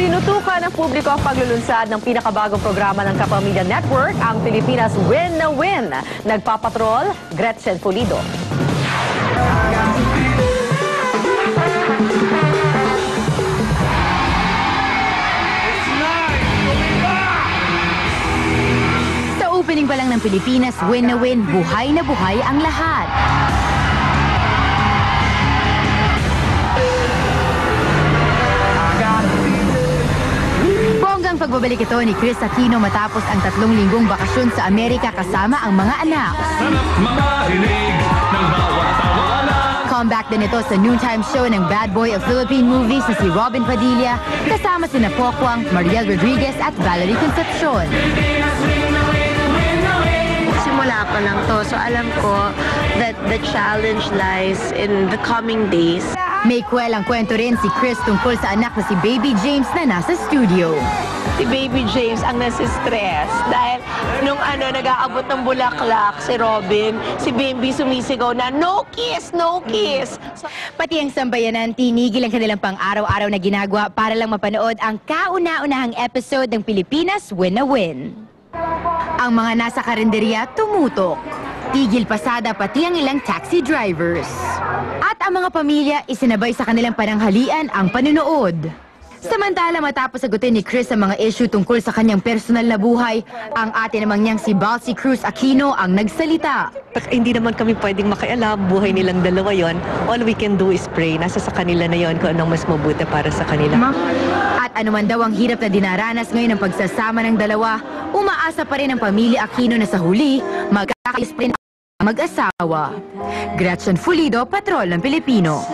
Tinutukan ng publiko ang paglulunsad ng pinakabagong programa ng Kapamilya Network, ang Pilipinas Win na Win. Nagpapatrol, Gretchen Pulido. Sa opening pa lang ng Pilipinas Win na Win, buhay na buhay ang lahat. Bonggang pagbabalik ito ni Chris Aquino matapos ang 3 linggong bakasyon sa Amerika kasama ang mga anak. Comeback din ito sa noontime show ng bad boy of Philippine movies na si Robin Padilla kasama sina Pokwang, Mariel Rodriguez at Valerie Concepcion. Simula pa lang to, so alam ko that the challenge lies in the coming days. May kwelang kwento rin si Chris tungkol sa anak na si Baby James na nasa studio. Si Baby James ang nasistress dahil nung nag-aabot ng bulaklak si Robin, si Bambi sumisigaw na no kiss, no kiss. Pati ang sambayanan, tinigil ang kanilang pang-araw-araw na ginagawa para lang mapanood ang kauna-unahang episode ng Pilipinas Win na Win. Ang mga nasa karinderya tumutok. Tigil pasada pati ang ilang taxi drivers. At ang mga pamilya isinabay sa kanilang pananghalian ang panunood. Samantala matapos sagutin ni Chris ang mga issue tungkol sa kanyang personal na buhay, ang ate namang niyang si Balsi Cruz Aquino ang nagsalita. Hindi naman kami pwedeng makialam, buhay nilang dalawa yon. All we can do is pray. Nasa sa kanila na yon kung anong mas mabuti para sa kanila. At anuman daw ang hirap na dinaranas ngayon ng pagsasama ng dalawa, umaasa pa rin ang pamilya Aquino na sa huli, magkakais pa rin ang mag-asawa. Gretchen Pulido, Patrol ng Pilipino.